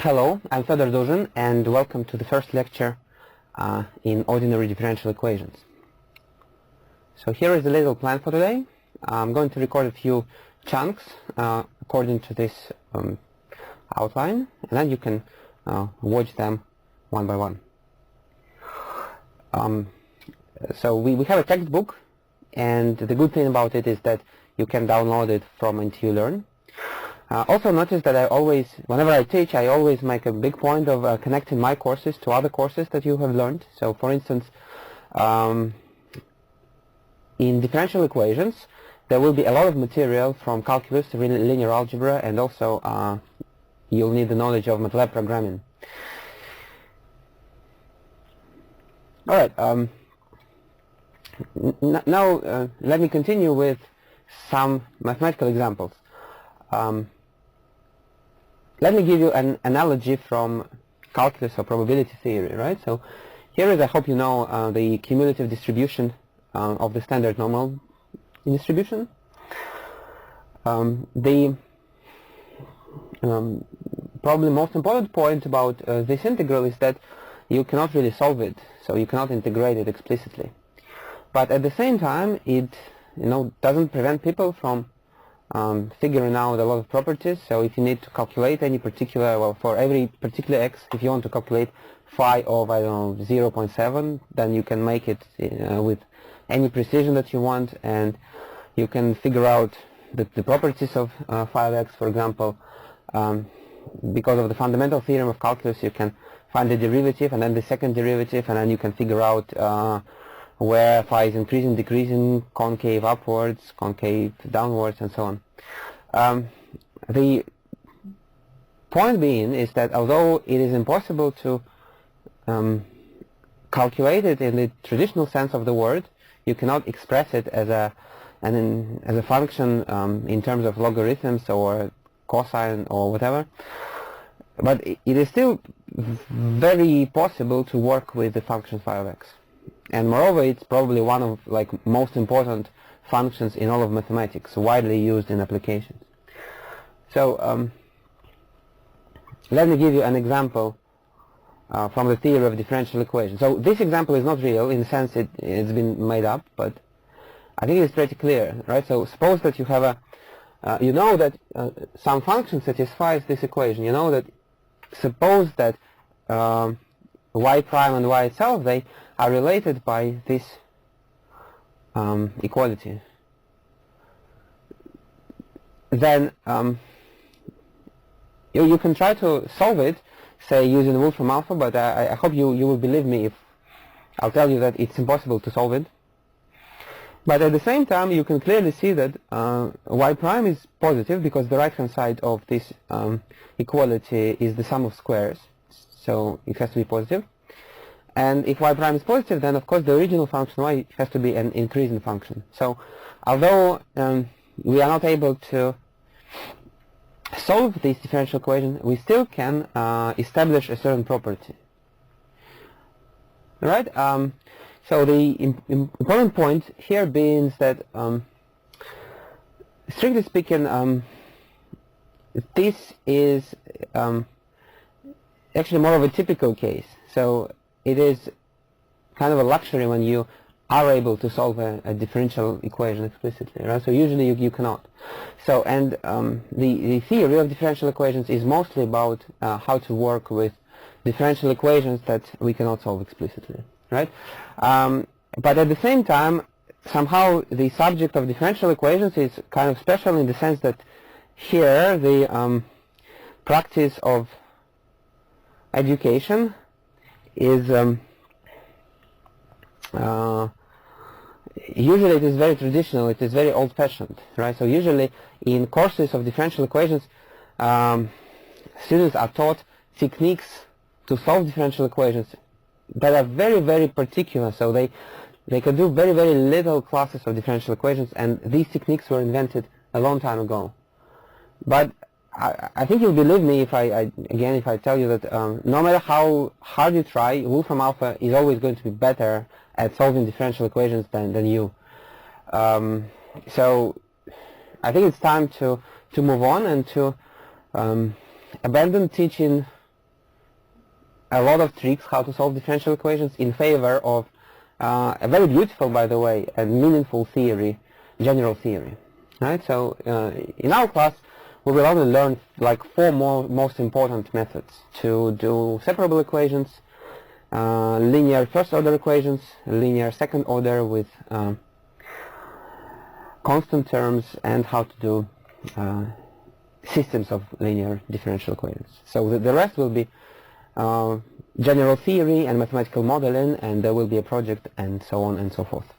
Hello, I'm Fedor Duzhin, and welcome to the first lecture in ordinary differential equations. So here is the little plan for today. I'm going to record a few chunks according to this outline, and then you can watch them one by one. So we have a textbook, and the good thing about it is that you can download it from NTU-Learn. Also notice that whenever I teach, I always make a big point of connecting my courses to other courses that you have learned. So for instance, in differential equations, there will be a lot of material from calculus to linear algebra, and also you'll need the knowledge of MATLAB programming. All right, now let me continue with some mathematical examples. Let me give you an analogy from calculus or probability theory, right? So here is, I hope you know, the cumulative distribution of the standard normal distribution. The probably most important point about this integral is that you cannot really solve it, so you cannot integrate it explicitly. But at the same time, it doesn't prevent people from figuring out a lot of properties. So if you need to calculate any particular, well, for every particular x, if you want to calculate phi of, I don't know, 0.7, then you can make it with any precision that you want, and you can figure out the properties of phi of x, for example. Because of the fundamental theorem of calculus, you can find the derivative and then the second derivative, and then you can figure out where phi is increasing, decreasing, concave upwards, concave downwards, and so on. The point being is that although it is impossible to calculate it in the traditional sense of the word, you cannot express it as a function in terms of logarithms or cosine or whatever. But it is still very possible to work with the function phi of x. And moreover, it's probably one of most important functions in all of mathematics, widely used in applications. So let me give you an example from the theory of differential equations. So this example is not real in the sense it's been made up, but I think it's pretty clear, right? So suppose that you have you know that some function satisfies this equation. You know that suppose that y prime and y itself, they are related by this equality. Then you can try to solve it, say using Wolfram alpha, but I hope you will believe me if I'll tell you that it's impossible to solve it. But at the same time, you can clearly see that y prime is positive because the right hand side of this equality is the sum of squares, so it has to be positive. And if y prime is positive, then of course the original function y has to be an increasing function. So although we are not able to solve this differential equation, we still can establish a certain property. Right? So the important point here being that, strictly speaking, this is actually more of a typical case. So it is kind of a luxury when you are able to solve a differential equation explicitly, right? So usually you cannot. So, and the theory of differential equations is mostly about how to work with differential equations that we cannot solve explicitly, right? But at the same time, somehow the subject of differential equations is kind of special in the sense that here the practice of education is usually it is very traditional, it is very old-fashioned, right? So usually in courses of differential equations, students are taught techniques to solve differential equations that are very, very particular. So they can do very, very little classes of differential equations, and these techniques were invented a long time ago. But I think you'll believe me if I tell you that no matter how hard you try, Wolfram alpha is always going to be better at solving differential equations than you. So I think it's time to move on and to abandon teaching a lot of tricks how to solve differential equations in favor of a very beautiful, by the way, and meaningful theory, general theory. Right? So in our class, we will only learn like four most important methods to do separable equations, linear first-order equations, linear second-order with constant terms, and how to do systems of linear differential equations. So the rest will be general theory and mathematical modeling, and there will be a project and so on and so forth.